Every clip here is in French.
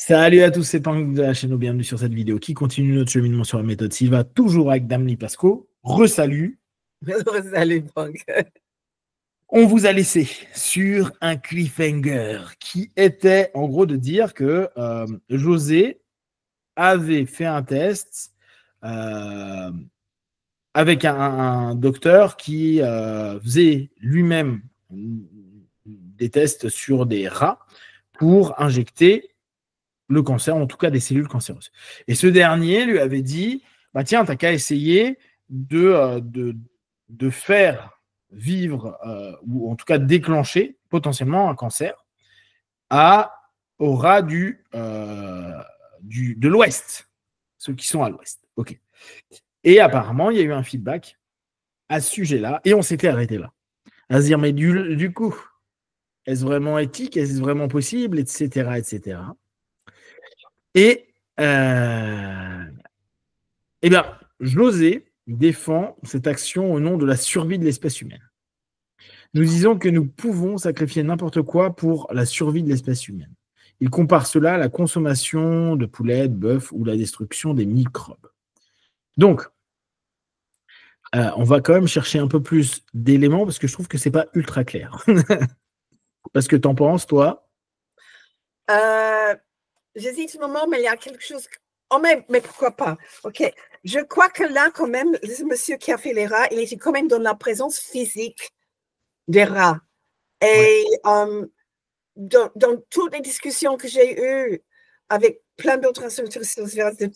Salut à tous, c'est Punk de la chaîne, bienvenue sur cette vidéo qui continue notre cheminement sur la méthode Silva, toujours avec Damli Pasco. Re-salut. Salut Punk. On vous a laissé sur un cliffhanger qui était en gros de dire que José avait fait un test avec un docteur qui faisait lui-même des tests sur des rats pour injecter le cancer, en tout cas des cellules cancéreuses. Et ce dernier lui avait dit, bah tiens, t'as qu'à essayer de faire vivre, ou en tout cas déclencher potentiellement un cancer aux rats de l'Ouest, ceux qui sont à l'Ouest. Ok. Et apparemment, il y a eu un feedback à ce sujet-là, et on s'était arrêté là. À se dire, mais du coup, est-ce vraiment éthique, est-ce vraiment possible, etc., etc. Et bien, José défend cette action au nom de la survie de l'espèce humaine. Nous disons que nous pouvons sacrifier n'importe quoi pour la survie de l'espèce humaine. Il compare cela à la consommation de poulet, de bœuf ou la destruction des microbes. Donc, on va quand même chercher un peu plus d'éléments parce que je trouve que c'est pas ultra clair. Parce que t'en penses, toi? J'hésite un moment, mais il y a quelque chose. Oh, mais pourquoi pas? Ok. Je crois que là, quand même, ce monsieur qui a fait les rats, il était quand même dans la présence physique des rats. Et dans toutes les discussions que j'ai eues avec plein d'autres institutions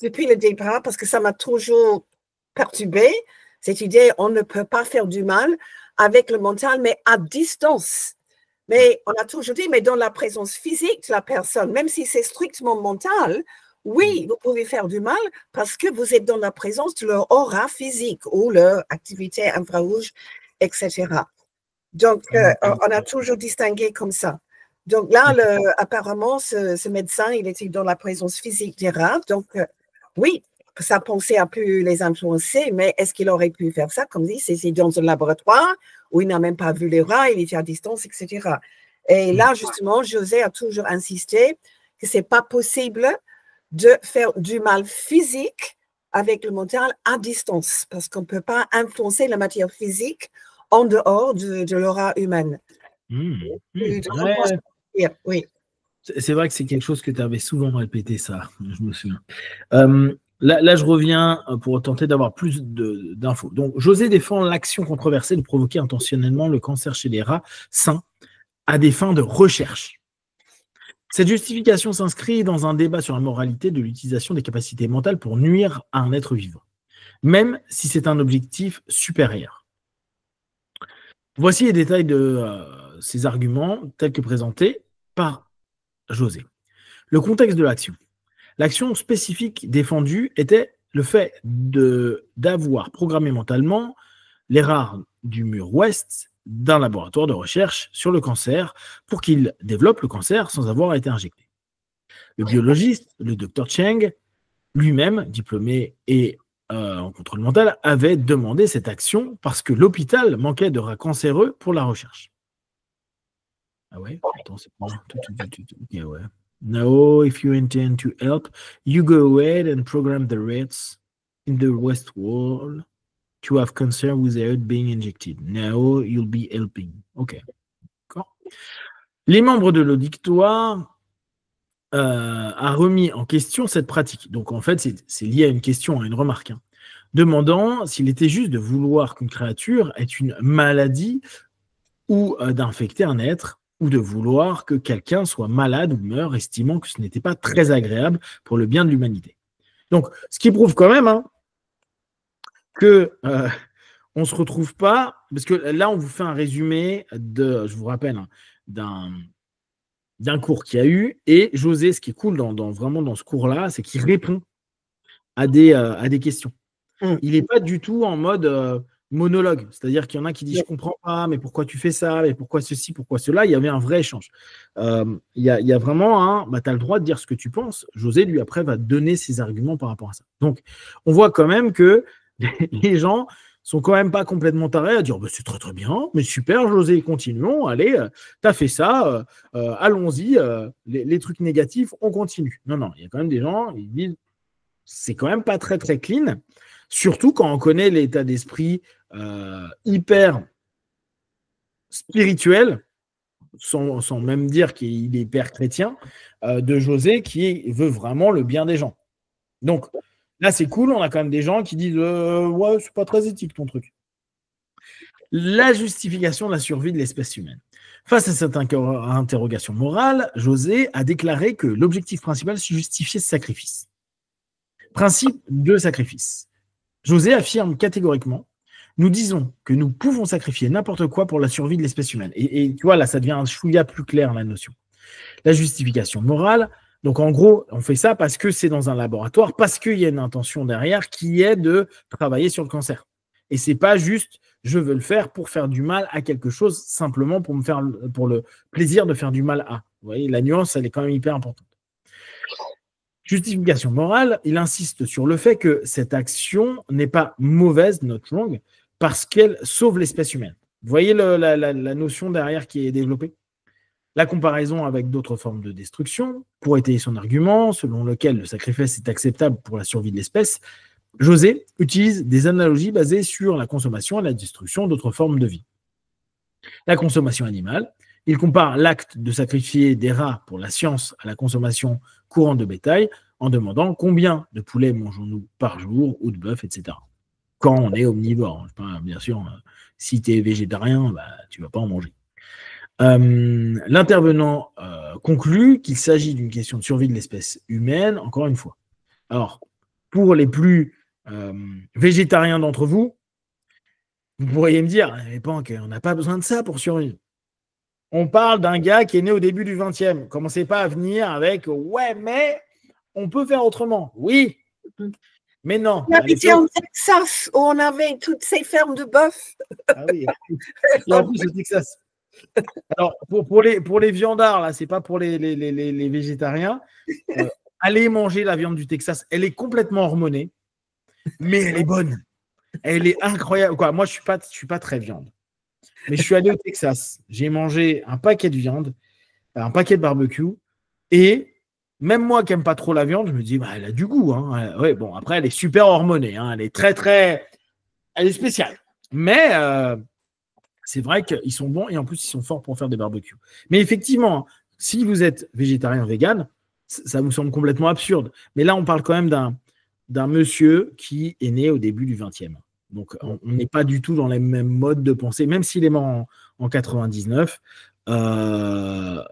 depuis le départ, parce que ça m'a toujours perturbée, cette idée, on ne peut pas faire du mal avec le mental, mais à distance. Mais on a toujours dit, mais dans la présence physique de la personne, même si c'est strictement mental, oui, vous pouvez faire du mal parce que vous êtes dans la présence de leur aura physique ou leur activité infrarouge, etc. Donc, on a toujours distingué comme ça. Donc là, apparemment, ce médecin, il était dans la présence physique des rats. Donc, oui, sa pensée a pu les influencer, mais est-ce qu'il aurait pu faire ça, comme dit, c'est dans un laboratoire où il n'a même pas vu les rats, il était à distance, etc. Et là, justement, José a toujours insisté que ce n'est pas possible de faire du mal physique avec le mental à distance, parce qu'on ne peut pas influencer la matière physique en dehors de l'aura humaine. Oui. C'est vrai que c'est quelque chose que tu avais souvent répété, ça, je me souviens. Là, je reviens pour tenter d'avoir plus d'infos. Donc, José défend l'action controversée de provoquer intentionnellement le cancer chez les rats sains à des fins de recherche. Cette justification s'inscrit dans un débat sur la moralité de l'utilisation des capacités mentales pour nuire à un être vivant, même si c'est un objectif supérieur. Voici les détails de ces arguments tels que présentés par José. Le contexte de l'action. L'action spécifique défendue était le fait d'avoir programmé mentalement les rats du mur ouest d'un laboratoire de recherche sur le cancer pour qu'ils développent le cancer sans avoir été injectés. Le biologiste, le Dr Cheng, lui-même, diplômé et en contrôle mental, avait demandé cette action parce que l'hôpital manquait de rats cancéreux pour la recherche. Ah ouais? Attends, c'est pas... Ok, ouais. Now, if you intend to help, you go ahead and program the rats in the West Wall to have cancer without being injected. Now, you'll be helping. Ok. D'accord. Les membres de l'auditoire a remis en question cette pratique. Donc, en fait, c'est lié à une question, à une remarque, demandant s'il était juste de vouloir qu'une créature ait une maladie ou d'infecter un être, ou de vouloir que quelqu'un soit malade ou meure, estimant que ce n'était pas très agréable pour le bien de l'humanité. Donc, ce qui prouve quand même que on ne se retrouve pas, parce que là, on vous fait un résumé je vous rappelle, d'un cours qu'il y a eu, et José, ce qui est cool vraiment dans ce cours-là, c'est qu'il répond à des questions. Il n'est pas du tout en mode monologue, c'est-à-dire qu'il y en a qui disent « je ne comprends pas, mais pourquoi tu fais ça, mais pourquoi ceci, pourquoi cela ?» Il y avait un vrai échange. Il y a vraiment tu as le droit de dire ce que tu penses. José, lui, après, va donner ses arguments par rapport à ça. Donc, on voit quand même que les gens sont quand même pas complètement tarés à dire bah, c'est très très bien, mais super, José, continuons, allez, t'as fait ça, allons-y, les trucs négatifs, on continue. Non, non, il y a quand même des gens, ils disent c'est quand même pas très très clean, surtout quand on connaît l'état d'esprit hyper spirituel, sans même dire qu'il est hyper chrétien, de José qui veut vraiment le bien des gens. Donc, là, c'est cool, on a quand même des gens qui disent ouais, c'est pas très éthique ton truc. La justification de la survie de l'espèce humaine. Face à cette interrogation morale, José a déclaré que l'objectif principal, c'est justifier ce sacrifice. Principe de sacrifice. José affirme catégoriquement nous disons que nous pouvons sacrifier n'importe quoi pour la survie de l'espèce humaine. Et tu vois, là, ça devient un chouïa plus clair, la notion. La justification morale. Donc, en gros, on fait ça parce que c'est dans un laboratoire, parce qu'il y a une intention derrière qui est de travailler sur le cancer. Et c'est pas juste, je veux le faire pour faire du mal à quelque chose, simplement pour le plaisir de faire du mal à. Vous voyez, la nuance, elle est quand même hyper importante. Justification morale, il insiste sur le fait que cette action n'est pas mauvaise, not wrong, parce qu'elle sauve l'espèce humaine. Vous voyez la notion derrière qui est développée? La comparaison avec d'autres formes de destruction, pour étayer son argument, selon lequel le sacrifice est acceptable pour la survie de l'espèce, José utilise des analogies basées sur la consommation et la destruction d'autres formes de vie. La consommation animale, il compare l'acte de sacrifier des rats pour la science à la consommation courante de bétail en demandant combien de poulets mangeons-nous par jour ou de bœuf, etc. Quand on est omnivore. Bien sûr, si tu es végétarien, bah, tu ne vas pas en manger. L'intervenant conclut qu'il s'agit d'une question de survie de l'espèce humaine, encore une fois. Alors, pour les plus végétariens d'entre vous, vous pourriez me dire, mais Pank, on n'a pas besoin de ça pour survivre. On parle d'un gars qui est né au début du 20e. Commencez pas à venir avec ouais, mais on peut faire autrement. Oui, mais non. On habitait en Texas où on avait toutes ces fermes de bœuf. Ah oui, et en plus au Texas. Alors, pour les viandards, là, c'est pas pour les végétariens. Allez manger la viande du Texas. Elle est complètement hormonée, mais elle est bonne. Elle est incroyable. Quoi, moi, je suis pas très viande. Mais je suis allé au Texas. J'ai mangé un paquet de viande, un paquet de barbecue. Et même moi qui n'aime pas trop la viande, je me dis, bah, elle a du goût. Hein. Ouais, bon, après, elle est super hormonée. Hein. Elle est très, très. Elle est spéciale. Mais c'est vrai qu'ils sont bons et en plus, ils sont forts pour faire des barbecues. Mais effectivement, si vous êtes végétarien, vegan, ça vous semble complètement absurde. Mais là, on parle quand même d'un monsieur qui est né au début du 20e. Donc, on n'est pas du tout dans les mêmes modes de pensée, même s'il est mort en 99. On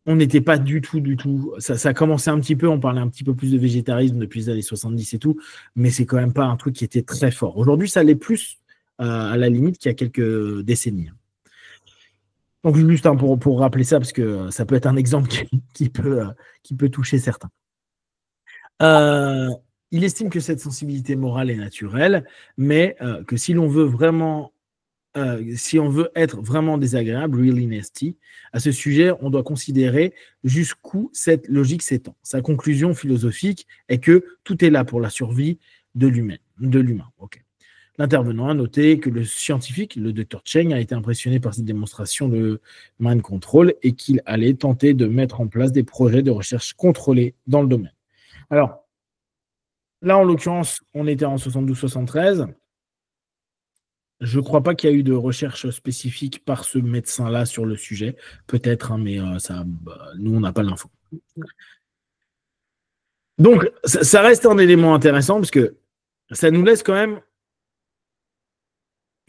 n'était pas du tout. Ça a commencé un petit peu, on parlait un petit peu plus de végétarisme depuis les années 70 et tout, mais c'est quand même pas un truc qui était très fort. Aujourd'hui, ça l'est plus à la limite qu'il y a quelques décennies. Donc, juste pour rappeler ça, parce que ça peut être un exemple qui peut toucher certains. Il estime que cette sensibilité morale est naturelle, mais que si l'on veut vraiment, si on veut être vraiment désagréable, really nasty, à ce sujet, on doit considérer jusqu'où cette logique s'étend. Sa conclusion philosophique est que tout est là pour la survie de l'humain. Okay. L'intervenant a noté que le scientifique, le Dr Cheng, a été impressionné par cette démonstration de mind control et qu'il allait tenter de mettre en place des projets de recherche contrôlés dans le domaine. Alors, là, en l'occurrence, on était en 72-73. Je ne crois pas qu'il y a eu de recherche spécifique par ce médecin-là sur le sujet. Peut-être, hein, mais nous, on n'a pas l'info. Donc, ça reste un élément intéressant parce que ça nous laisse quand même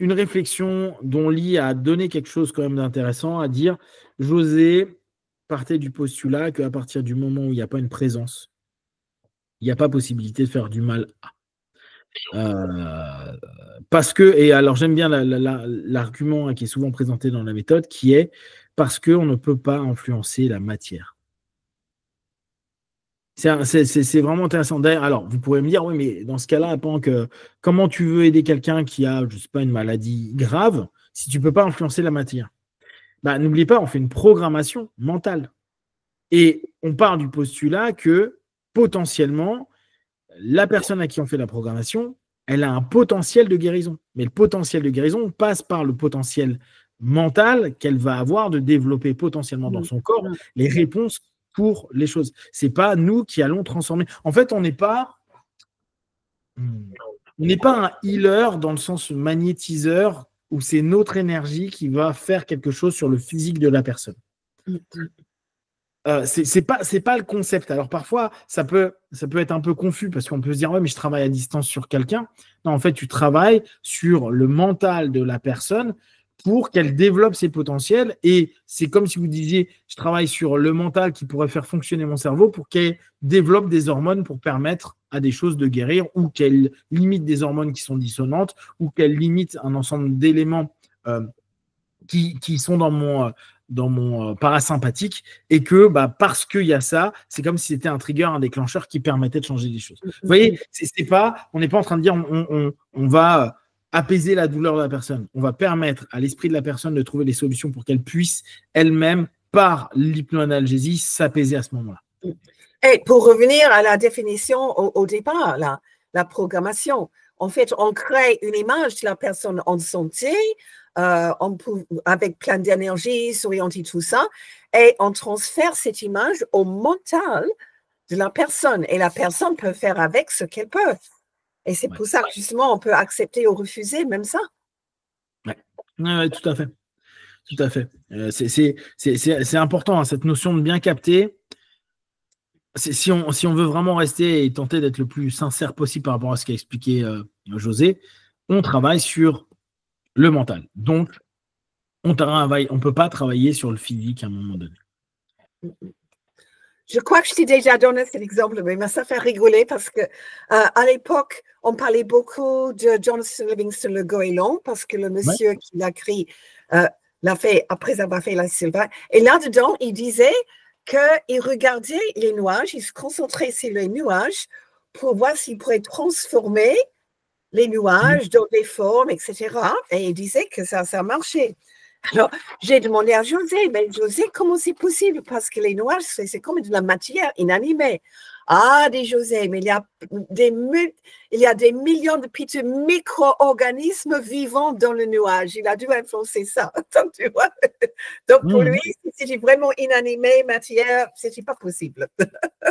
une réflexion dont Lee a donné quelque chose quand même d'intéressant à dire. José partait du postulat qu'à partir du moment où il n'y a pas une présence, il n'y a pas possibilité de faire du mal à. Parce que, et alors j'aime bien l'argument qui est souvent présenté dans la méthode, qui est parce qu'on ne peut pas influencer la matière. C'est vraiment intéressant. D'ailleurs, alors, vous pourrez me dire, oui, mais dans ce cas-là, comment tu veux aider quelqu'un qui a, je ne sais pas, une maladie grave si tu ne peux pas influencer la matière? Bah, n'oubliez pas, on fait une programmation mentale. Et on part du postulat que potentiellement, la personne à qui on fait la programmation elle a un potentiel de guérison. Mais le potentiel de guérison passe par le potentiel mental qu'elle va avoir de développer potentiellement dans son corps les réponses pour les choses. C'est pas nous qui allons transformer. En fait, on n'est pas un healer dans le sens magnétiseur où c'est notre énergie qui va faire quelque chose sur le physique de la personne. C'est pas le concept. Alors parfois, ça peut être un peu confus parce qu'on peut se dire ouais, mais je travaille à distance sur quelqu'un. Non, en fait, tu travailles sur le mental de la personne pour qu'elle développe ses potentiels. Et c'est comme si vous disiez, je travaille sur le mental qui pourrait faire fonctionner mon cerveau pour qu'elle développe des hormones pour permettre à des choses de guérir ou qu'elle limite des hormones qui sont dissonantes ou qu'elle limite un ensemble d'éléments qui sont dans mon parasympathique et que parce qu'il y a ça, c'est comme si c'était un trigger, un déclencheur qui permettait de changer des choses. Vous voyez, on n'est pas en train de dire on va apaiser la douleur de la personne. On va permettre à l'esprit de la personne de trouver des solutions pour qu'elle puisse elle-même, par l'hypnoanalgésie, s'apaiser à ce moment-là. Et pour revenir à la définition au départ, la programmation, en fait, on crée une image de la personne en santé, avec plein d'énergie, souriante et tout ça, et on transfère cette image au mental de la personne, et la personne peut faire avec ce qu'elle peut. Et c'est pour ça que justement, on peut accepter ou refuser même ça. Oui, tout à fait. Tout à fait. C'est important, hein, cette notion de bien capter. Si on veut vraiment rester et tenter d'être le plus sincère possible par rapport à ce qu'a expliqué José, on travaille sur le mental. Donc, on ne peut pas travailler sur le physique à un moment donné. Je crois que je t'ai déjà donné cet exemple, mais ça fait rigoler parce que à l'époque, on parlait beaucoup de Jonathan Livingston, le goéland, parce que le monsieur qui l'a écrit l'a fait après avoir fait la Sylvain. Et là-dedans, il disait qu'il regardait les nuages, il se concentrait sur les nuages pour voir s'il pourrait transformer les nuages dans des formes, etc. Et il disait que ça marchait. Alors, j'ai demandé à José, mais José, comment c'est possible? Parce que les nuages, c'est comme de la matière inanimée. Ah, dit José, mais il y a des millions de petits micro-organismes vivants dans le nuage. Il a dû influencer ça. Tu vois? Donc, pour lui, si c'était vraiment inanimé, matière, c'était pas possible.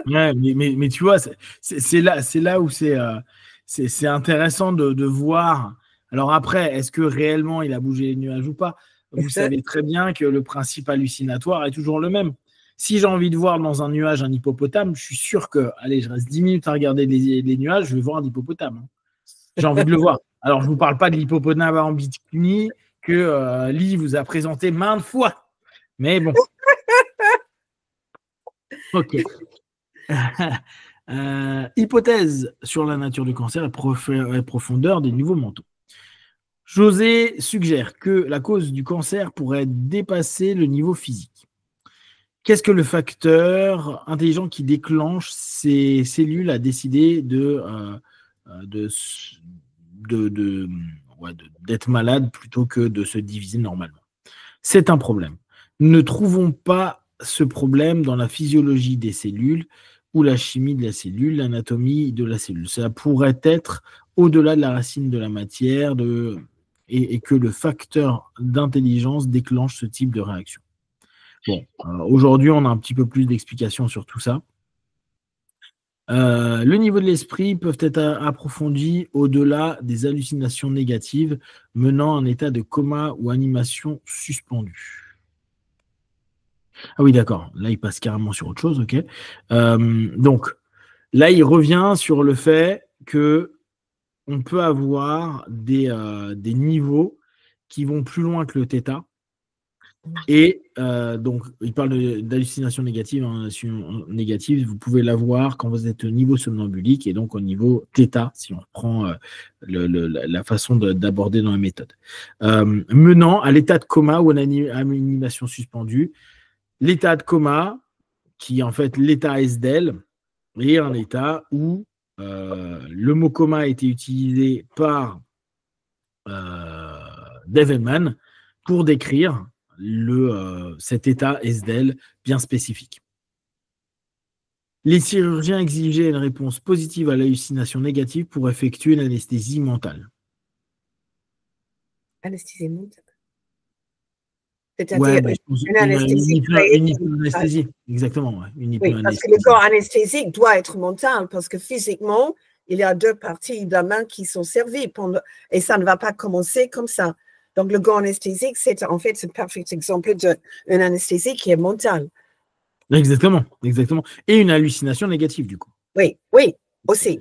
Ouais, mais tu vois, c'est là où c'est intéressant de voir. Alors après, est-ce que réellement il a bougé les nuages ou pas? Vous savez très bien que le principe hallucinatoire est toujours le même. Si j'ai envie de voir dans un nuage un hippopotame, je suis sûr que, allez, je reste 10 minutes à regarder les nuages, je vais voir un hippopotame. Hein. J'ai envie de le voir. Alors, je ne vous parle pas de l'hippopotame en bikini que Lee vous a présenté maintes fois. Mais bon. Ok. Hypothèse sur la nature du cancer et profondeur des niveaux mentaux. José suggère que la cause du cancer pourrait dépasser le niveau physique. Qu'est-ce que le facteur intelligent qui déclenche ces cellules à décider d'être malade plutôt que de se diviser normalement? C'est un problème. Ne trouvons pas ce problème dans la physiologie des cellules ou la chimie de la cellule, l'anatomie de la cellule. Ça pourrait être au-delà de la racine de la matière et que le facteur d'intelligence déclenche ce type de réaction. Bon, aujourd'hui, on a un petit peu plus d'explications sur tout ça. Le niveau de l'esprit peut être approfondi au-delà des hallucinations négatives menant à un état de coma ou animation suspendue. Ah oui, d'accord. Là, il passe carrément sur autre chose, ok. Donc, là, il revient sur le fait que on peut avoir des niveaux qui vont plus loin que le θ. Et donc, il parle d'hallucination négative. Négative, vous pouvez l'avoir quand vous êtes au niveau somnambulique et donc au niveau θ, si on reprend la façon d'aborder dans la méthode. Menant à l'état de coma ou à une animation suspendue. L'état de coma, qui est en fait l'état SDEL, est un état où le mot coma a été utilisé par Dave Hellman pour décrire cet état SDEL bien spécifique. Les chirurgiens exigeaient une réponse positive à l'hallucination négative pour effectuer l'anesthésie mentale. Anesthésie mentale. Ouais, C'est-à-dire mais je pense une anesthésie créée. une hypnoanesthésie. Exactement, ouais, une Oui, parce que hypnoanesthésie. le corps anesthésique doit être mental, parce que physiquement, il y a 2 parties de la main qui sont servies, et ça ne va pas commencer comme ça. Donc, le corps anesthésique, c'est en fait un parfait exemple d'une anesthésie qui est mentale. Exactement, exactement. Et une hallucination négative, du coup. Oui, oui, aussi.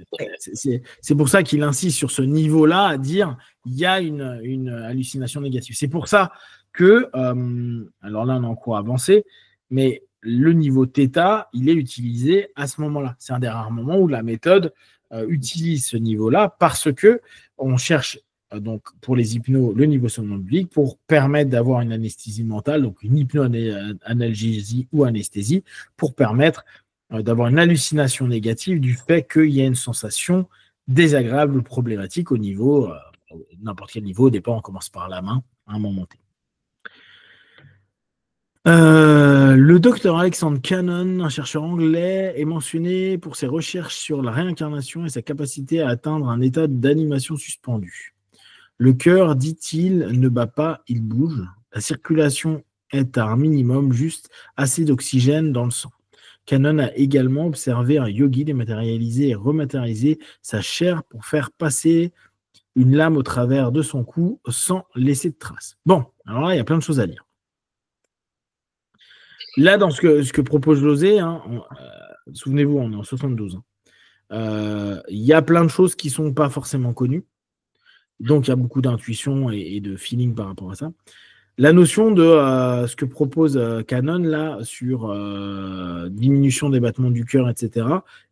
C'est pour ça qu'il insiste sur ce niveau-là, à dire il y a une hallucination négative. C'est pour ça que, alors là, on est en cours avancé, mais le niveau θ, il est utilisé à ce moment-là. C'est un des rares moments où la méthode utilise ce niveau-là parce que on cherche donc pour les hypnos le niveau somnambulique pour permettre d'avoir une anesthésie mentale, donc une hypnoanalgésie ou anesthésie, pour permettre d'avoir une hallucination négative du fait qu'il y a une sensation désagréable ou problématique au niveau, n'importe quel niveau, au départ on commence par la main à un moment T. Le docteur Alexander Cannon, un chercheur anglais, est mentionné pour ses recherches sur la réincarnation et sa capacité à atteindre un état d'animation suspendue. Le cœur, dit-il, ne bat pas, il bouge. La circulation est à un minimum, juste assez d'oxygène dans le sang. Cannon a également observé un yogi dématérialiser et rematérialiser sa chair pour faire passer une lame au travers de son cou sans laisser de traces. Bon, alors là, il y a plein de choses à lire. Là, dans ce que propose José, hein, souvenez-vous, on est en 72. Il y a plein de choses qui ne sont pas forcément connues. Donc, il y a beaucoup d'intuition et de feeling par rapport à ça. La notion de ce que propose Cannon là sur diminution des battements du cœur, etc.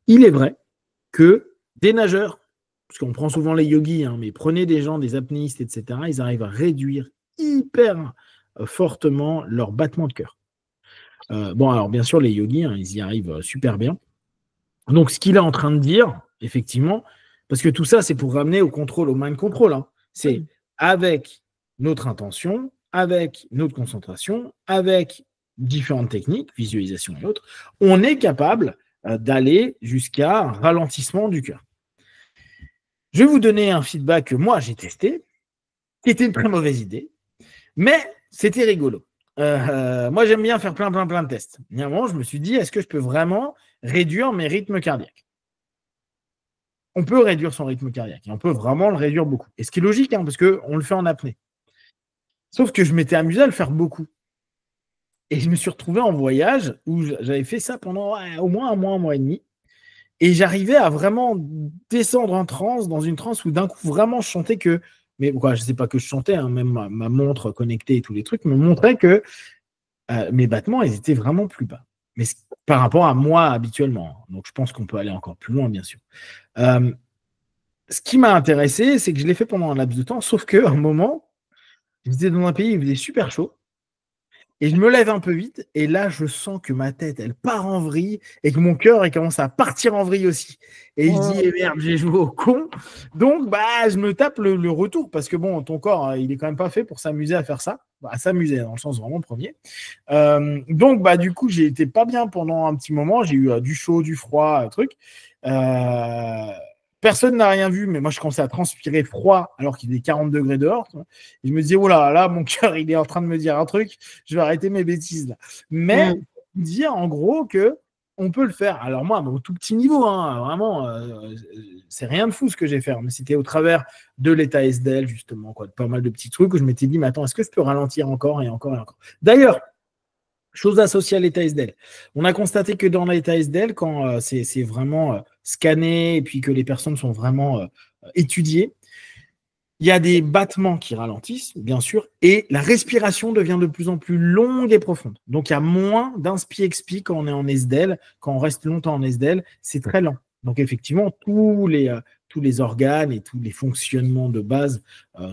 Il est vrai que des nageurs, parce qu'on prend souvent les yogis, hein, mais prenez des gens, des apnéistes, etc., ils arrivent à réduire hyper fortement leur battement de cœur. Bon, alors bien sûr, les yogis, hein, ils y arrivent super bien. Donc, ce qu'il est en train de dire, effectivement, parce que tout ça, c'est pour ramener au contrôle, au mind control. Hein. C'est avec notre intention, avec notre concentration, avec différentes techniques, visualisation et autres, on est capable d'aller jusqu'à un ralentissement du cœur. Je vais vous donner un feedback que moi, j'ai testé, qui était une très mauvaise idée, mais c'était rigolo. Moi, j'aime bien faire plein de tests. Et à un moment, je me suis dit, est-ce que je peux vraiment réduire mes rythmes cardiaques? On peut réduire son rythme cardiaque. Et on peut vraiment le réduire beaucoup. Et ce qui est logique, hein, parce qu'on le fait en apnée. Sauf que je m'étais amusé à le faire beaucoup. Et je me suis retrouvé en voyage où j'avais fait ça pendant au moins un mois et demi. Et j'arrivais à vraiment descendre en transe, dans une transe où d'un coup, vraiment, je chantais que. Mais quoi, je ne sais pas que je chantais, hein, même ma montre connectée et tous les trucs me montraient que mes battements, ils étaient vraiment plus bas. Mais par rapport à moi habituellement. Donc, je pense qu'on peut aller encore plus loin, bien sûr. Ce qui m'a intéressé, c'est que je l'ai fait pendant un laps de temps, sauf qu'à un moment, j'étais dans un pays où il faisait super chaud, et je me lève un peu vite, et là, je sens que ma tête, elle part en vrille, et que mon cœur, il commence à partir en vrille aussi. Et je dis, eh merde, j'ai joué au con. Donc, bah, je me tape le retour, parce que bon, ton corps, il est quand même pas fait pour s'amuser à faire ça. Bah, s'amuser, dans le sens vraiment premier. Donc, bah, du coup, j'ai été pas bien pendant un petit moment. J'ai eu du chaud, du froid, truc. Personne n'a rien vu, mais moi, je commençais à transpirer froid alors qu'il est 40 degrés dehors. Et je me disais, oh là, mon cœur, il est en train de me dire un truc, je vais arrêter mes bêtises là. Mais dire en gros que on peut le faire. Alors moi, au tout petit niveau, hein, vraiment, c'est rien de fou ce que j'ai fait. Mais c'était au travers de l'état SDL, justement, quoi, de pas mal de petits trucs où je m'étais dit, mais attends, est-ce que je peux ralentir encore et encore et encore? D'ailleurs, chose associée à l'état SDL. On a constaté que dans l'état SDL, quand c'est vraiment scanné et puis que les personnes sont vraiment étudiées, il y a des battements qui ralentissent, bien sûr, et la respiration devient de plus en plus longue et profonde. Donc, il y a moins d'inspi-expi quand on est en SDL. Quand on reste longtemps en SDL, c'est très lent. Donc, effectivement, tous les organes et tous les fonctionnements de base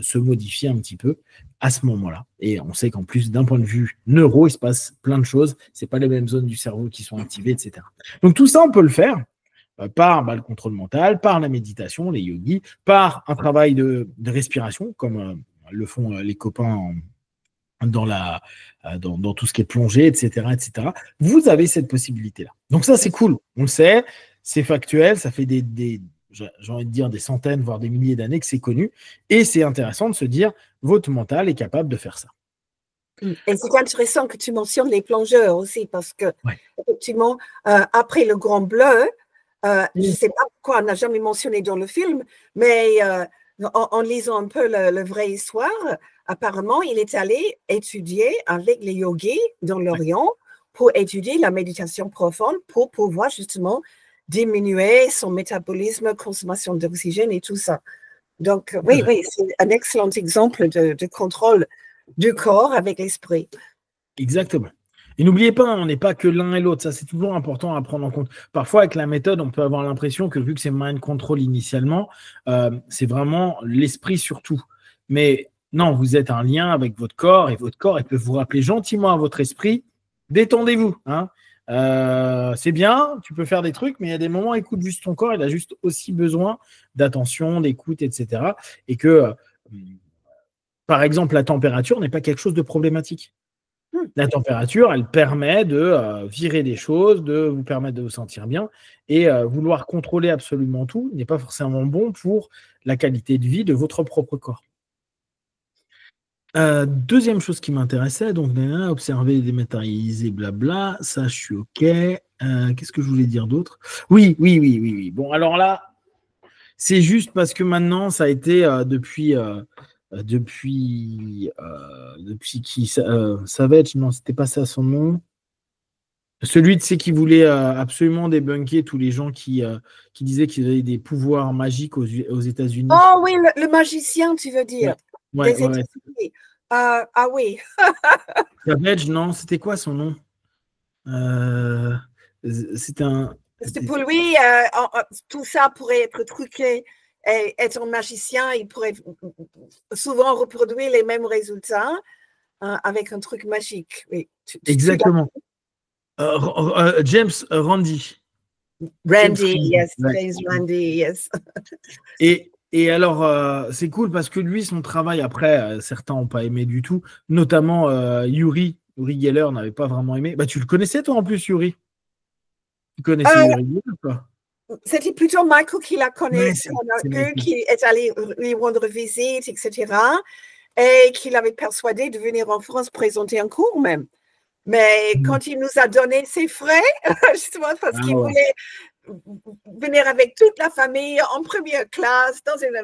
se modifient un petit peu à ce moment-là. Et on sait qu'en plus, d'un point de vue neuro, il se passe plein de choses. Ce n'est pas les mêmes zones du cerveau qui sont activées, etc. Donc, tout ça, on peut le faire par le contrôle mental, par la méditation, les yogis, par un travail de respiration, comme le font les copains dans tout ce qui est plongée, etc., etc. Vous avez cette possibilité-là. Donc ça, c'est cool. On le sait, c'est factuel, ça fait j'ai envie de dire des centaines, voire des milliers d'années que c'est connu. Et c'est intéressant de se dire, votre mental est capable de faire ça. Et c'est intéressant que tu mentionnes les plongeurs aussi, parce que, Ouais. effectivement, après le Grand Bleu, je ne sais pas pourquoi on n'a jamais mentionné dans le film, mais en lisant un peu la vraie histoire, apparemment, il est allé étudier avec les yogis dans l'Orient pour étudier la méditation profonde pour pouvoir justement diminuer son métabolisme, consommation d'oxygène et tout ça. Donc, oui, c'est un excellent exemple de contrôle du corps avec l'esprit. Exactement. Et n'oubliez pas, on n'est pas que l'un et l'autre. Ça, c'est toujours important à prendre en compte. Parfois, avec la méthode, on peut avoir l'impression que vu que c'est mind control initialement, c'est vraiment l'esprit surtout. Mais non, vous êtes un lien avec votre corps et votre corps, il peut vous rappeler gentiment à votre esprit, détendez-vous. Hein. C'est bien, tu peux faire des trucs, mais il y a des moments, écoute juste ton corps, il a juste aussi besoin d'attention, d'écoute, etc. Et que, par exemple, la température n'est pas quelque chose de problématique. La température, elle permet de virer des choses, de vous permettre de vous sentir bien. Et vouloir contrôler absolument tout n'est pas forcément bon pour la qualité de vie de votre propre corps. Deuxième chose qui m'intéressait, donc observer, dématérialiser, blabla, ça je suis OK. Qu'est-ce que je voulais dire d'autre? Oui. Bon, alors là, c'est juste parce que maintenant, ça a été depuis qui Savage, non, c'était pas ça son nom. Celui qui voulait absolument débunker tous les gens qui disaient qu'ils avaient des pouvoirs magiques aux États-Unis. Oh oui, le magicien, tu veux dire. Ouais. Ah oui. Savage, non, c'était quoi son nom? C'était pour lui, tout ça pourrait être truqué. Et être un magicien, il pourrait souvent reproduire les mêmes résultats avec un truc magique. Oui. Exactement. James Randi. Yes, James Randi, yes. Et alors, c'est cool parce que lui, son travail, après, certains n'ont pas aimé du tout, notamment Uri Geller n'avait pas vraiment aimé. Bah, tu le connaissais, toi, en plus, Uri? Tu connaissais Uri Geller, quoi? C'était plutôt Michael qui la connaît, qui est allé lui rendre visite, etc. Et qui l'avait persuadé de venir en France présenter un cours même. Mais quand il nous a donné ses frais, justement parce qu'il voulait venir avec toute la famille en première classe, dans une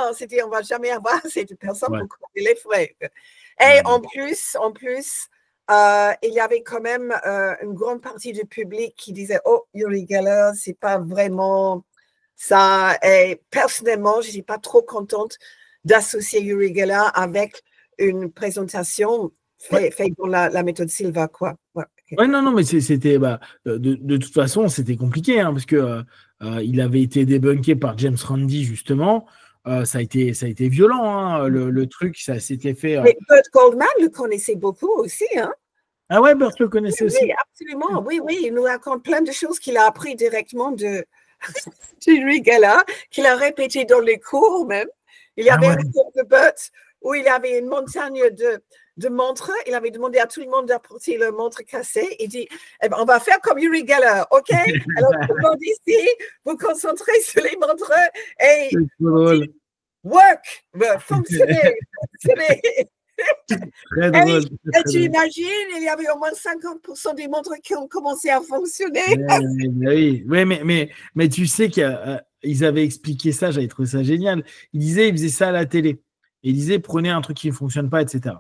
on s'est dit on ne va jamais avoir cette personne pour couvrir les frais. Et en plus, il y avait quand même une grande partie du public qui disait oh, Uri Geller, c'est pas vraiment ça. Et personnellement, je ne suis pas trop contente d'associer Uri Geller avec une présentation faite dans la méthode Silva, quoi. Ouais, non, mais c'était de toute façon, c'était compliqué, hein, parce que il avait été débunké par James Randi, justement. Ça a été violent, hein, le truc, ça s'était fait. Mais Burt Goldman le connaissait beaucoup aussi, hein. Ah ouais, Burt le connaissait aussi. Oui, absolument. Oui, il nous raconte plein de choses qu'il a appris directement de Uri Geller, qu'il a répété dans les cours même. Il y avait un cours de Burt où il y avait une montagne de montres. Il avait demandé à tout le monde d'apporter leur montre cassée. Il dit, eh ben, on va faire comme Uri Geller, OK? Alors, tout le monde ici, vous concentrez sur les montres et dit, work, fonctionnez. Très drôle. Et tu imagines, il y avait au moins 50% des montres qui ont commencé à fonctionner. Oui, mais tu sais qu'ils avaient expliqué ça, j'avais trouvé ça génial. Ils faisaient ça à la télé. Et ils disaient, prenez un truc qui ne fonctionne pas, etc.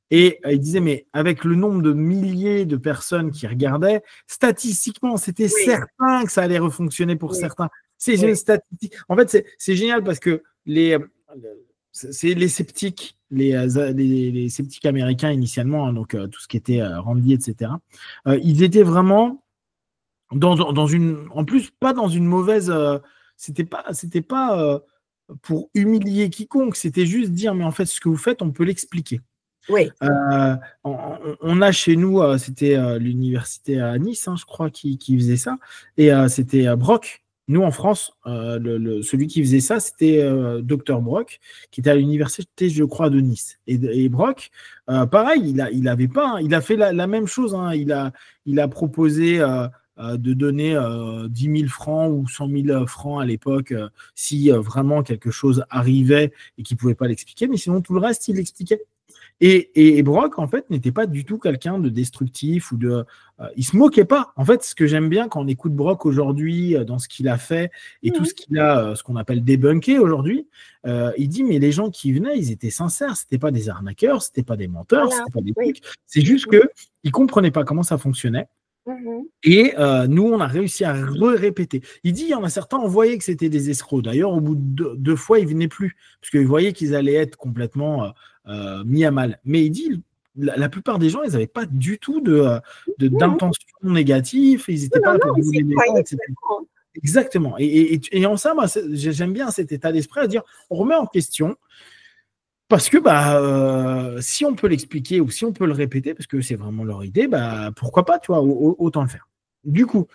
Et il disait, mais avec le nombre de milliers de personnes qui regardaient, statistiquement, c'était certain que ça allait refonctionner pour certains. C'est une statistique. En fait, c'est génial parce que c'est les sceptiques, les sceptiques américains initialement, hein, donc tout ce qui était Randi, etc. Ils étaient vraiment dans une, en plus pas dans une mauvaise. C'était pas pour humilier quiconque. C'était juste dire, mais en fait, ce que vous faites, on peut l'expliquer. Oui. On a chez nous, c'était l'université à Nice, hein, je crois, qui faisait ça, et c'était Brock. Nous, en France, celui qui faisait ça, c'était Dr Brock, qui était à l'université, je crois, de Nice. Et Brock, pareil, il a fait la même chose. Hein, il a proposé de donner 10 000 francs ou 100 000 francs à l'époque si vraiment quelque chose arrivait et qu'il ne pouvait pas l'expliquer, mais sinon tout le reste, il l'expliquait. Et Brock, en fait, n'était pas du tout quelqu'un de destructif ou de. Il se moquait pas. En fait, ce que j'aime bien quand on écoute Brock aujourd'hui, dans ce qu'il a fait et tout ce qu'il a, ce qu'on appelle débunké aujourd'hui, il dit mais les gens qui venaient, ils étaient sincères. C'était pas des arnaqueurs, c'était pas des menteurs, Voilà. c'était pas des Oui. trucs. C'est juste que ils comprenaient pas comment ça fonctionnait. Et nous, on a réussi à répéter. Il dit, il y en a certains, on voyait que c'était des escrocs. D'ailleurs, au bout de deux fois, ils ne venaient plus, parce qu'ils voyaient qu'ils allaient être complètement mis à mal. Mais il dit, la plupart des gens, ils n'avaient pas du tout d'intention négative, ils n'étaient pas là pour voler les gens, etc. Exactement. Et en ça, moi, j'aime bien cet état d'esprit à dire, on remet en question. Parce que si on peut l'expliquer ou si on peut le répéter, parce que c'est vraiment leur idée, pourquoi pas, tu vois, autant le faire. Du coup,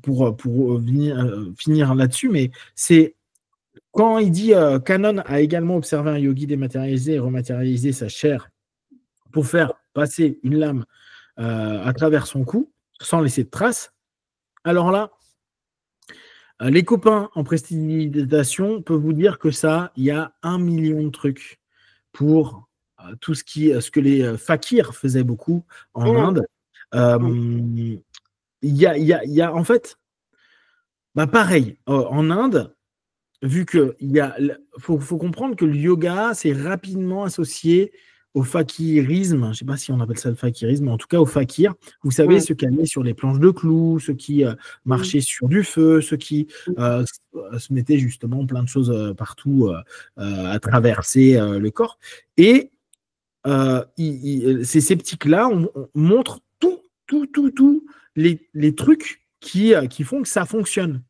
pour finir là-dessus, mais c'est quand il dit Canon a également observé un yogi dématérialiser et rematérialiser sa chair pour faire passer une lame à travers son cou sans laisser de traces. Alors là, les copains en prestidigitation peuvent vous dire que ça, il y a 1 million de trucs pour tout ce que les fakirs faisaient beaucoup en Inde. Il y a en fait, pareil, en Inde, vu que faut comprendre que le yoga s'est rapidement associé au fakirisme. Je ne sais pas si on appelle ça le fakirisme, mais en tout cas au fakir. Vous savez, ceux qui allaient sur les planches de clous, ceux qui marchaient sur du feu, ceux qui se mettaient justement plein de choses partout à traverser le corps. Et ces sceptiques-là montrent tous les trucs qui font que ça fonctionne.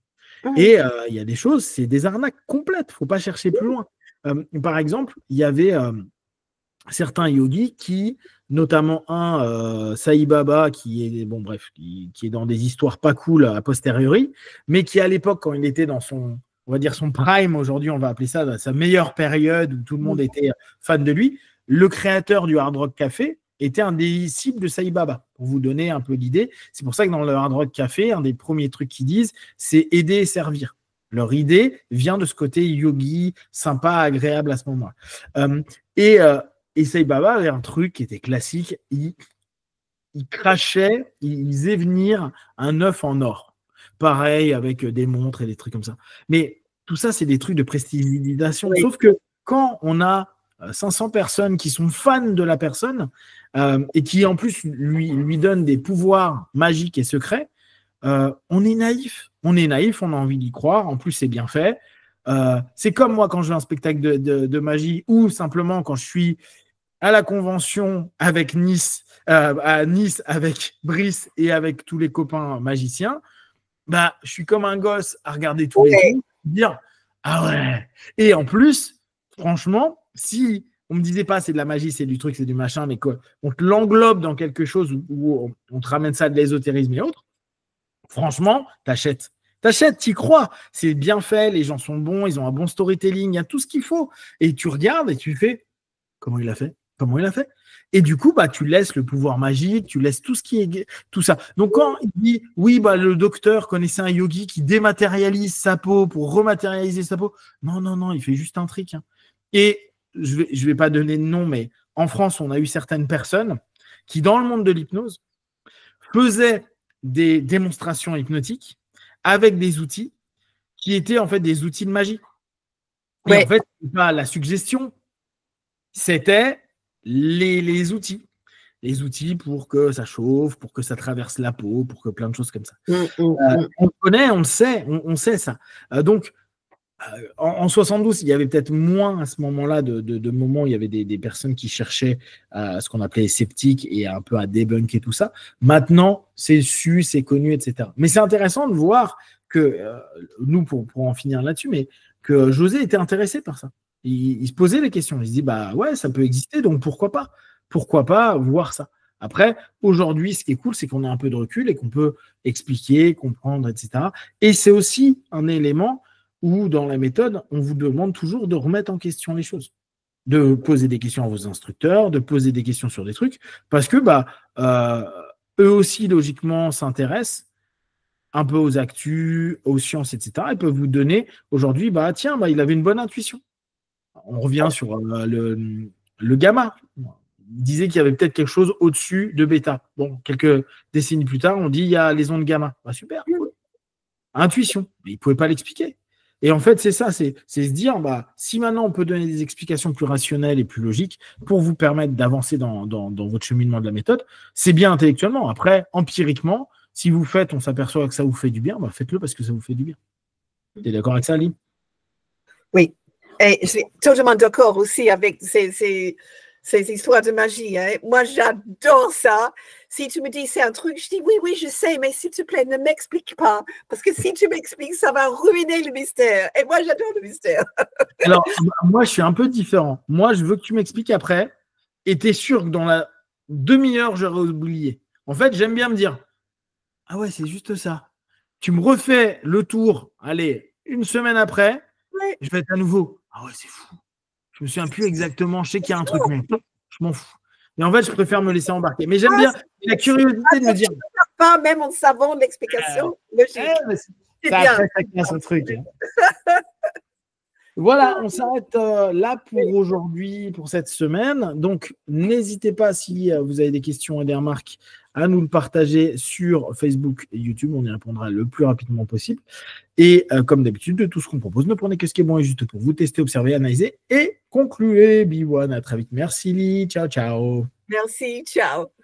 Et il y a des choses, c'est des arnaques complètes, il ne faut pas chercher plus loin. Par exemple, il y avait certains yogis qui, notamment un Sai Baba, qui est dans des histoires pas cool a posteriori, mais qui à l'époque, quand il était dans son, on va dire son prime, aujourd'hui on va appeler ça sa meilleure période où tout le monde était fan de lui, le créateur du Hard Rock Café était un des disciples de Sai Baba, pour vous donner un peu l'idée. C'est pour ça que dans le Hard Rock Café, un des premiers trucs qu'ils disent, c'est aider et servir. Leur idée vient de ce côté yogi, sympa, agréable à ce moment-là. Et Sai Baba avait un truc qui était classique, il crachait, il faisait venir un œuf en or. Pareil avec des montres et des trucs comme ça. Mais tout ça, c'est des trucs de prestidigitation. Oui. Sauf que quand on a 500 personnes qui sont fans de la personne et qui en plus lui donnent des pouvoirs magiques et secrets, on est naïf. On est naïf, on a envie d'y croire. En plus, c'est bien fait. C'est comme moi quand je vais à un spectacle de magie ou simplement quand je suis à la convention avec à Nice avec Brice et avec tous les copains magiciens. Je suis comme un gosse à regarder tous les trucs, dire ah ouais. Et en plus, franchement, si on me disait pas c'est de la magie, c'est du truc, c'est du machin, mais quoi, on te l'englobe dans quelque chose où on te ramène ça de l'ésotérisme et autres, franchement, t'achètes. T'achètes, t'y crois. C'est bien fait, les gens sont bons, ils ont un bon storytelling, il y a tout ce qu'il faut. Et tu regardes et tu fais comment il a fait. Comment il a fait? Et du coup, tu laisses le pouvoir magique, tu laisses tout ce qui est tout ça. Donc, quand il dit oui, le docteur connaissait un yogi qui dématérialise sa peau pour rematérialiser sa peau, non, il fait juste un trick. Hein. Et je vais pas donner de nom, mais en France, on a eu certaines personnes qui, dans le monde de l'hypnose, faisaient des démonstrations hypnotiques avec des outils qui étaient en fait des outils de magie. Et en fait, c'est pas la suggestion, c'était les outils. Les outils pour que ça chauffe, pour que ça traverse la peau, pour que plein de choses comme ça. On le connaît, on le sait, on sait ça. Donc, en 72, il y avait peut-être moins à ce moment-là de moments où il y avait des personnes qui cherchaient ce qu'on appelait sceptiques et un peu à débunker tout ça. Maintenant, c'est su, c'est connu, etc. Mais c'est intéressant de voir que, nous, pour en finir là-dessus, mais que José était intéressé par ça. Il se posait les questions. Il se dit, ouais, ça peut exister, donc pourquoi pas? Pourquoi pas voir ça? Après, aujourd'hui, ce qui est cool, c'est qu'on a un peu de recul et qu'on peut expliquer, comprendre, etc. Et c'est aussi un élément où, dans la méthode, on vous demande toujours de remettre en question les choses, de poser des questions à vos instructeurs, de poser des questions sur des trucs, parce que eux aussi, logiquement, s'intéressent un peu aux actus, aux sciences, etc. Ils peuvent vous donner aujourd'hui, tiens, il avait une bonne intuition. On revient sur le gamma. Il disait qu'il y avait peut-être quelque chose au-dessus de bêta. Bon, quelques décennies plus tard, on dit il y a les ondes gamma. Super, cool. Intuition. Mais il ne pouvait pas l'expliquer. Et en fait, c'est ça, c'est se dire, si maintenant on peut donner des explications plus rationnelles et plus logiques pour vous permettre d'avancer dans votre cheminement de la méthode, c'est bien intellectuellement. Après, empiriquement, si vous faites, on s'aperçoit que ça vous fait du bien, faites-le parce que ça vous fait du bien. Tu es d'accord avec ça, Ali? Oui. Et je suis totalement d'accord aussi avec ces histoires de magie. Hein. Moi, j'adore ça. Si tu me dis c'est un truc, je dis oui, je sais, mais s'il te plaît, ne m'explique pas. Parce que si tu m'expliques, ça va ruiner le mystère. Et moi, j'adore le mystère. Alors, moi, je suis un peu différent. Moi, je veux que tu m'expliques après. Et tu es sûr que dans la demi-heure, j'aurais oublié. En fait, j'aime bien me dire, ah ouais, c'est juste ça. Tu me refais le tour, allez, une semaine après, Ouais. je vais être à nouveau. Ah ouais, c'est fou. Je me souviens plus exactement. Je sais qu'il y a un truc, mais je m'en fous. Mais en fait, je préfère me laisser embarquer. Mais j'aime bien la curiosité de me dire. Pas même en savant l'explication logique. C'est bien. Après, ça casse un truc. Voilà, on s'arrête là pour aujourd'hui, pour cette semaine. Donc, n'hésitez pas, si vous avez des questions et des remarques, à nous le partager sur Facebook et YouTube. On y répondra le plus rapidement possible. Et comme d'habitude, de tout ce qu'on propose, ne prenez que ce qui est bon et juste pour vous tester, observer, analyser et concluez. Biwan, à très vite. Merci, Lee. Ciao, ciao. Merci, ciao.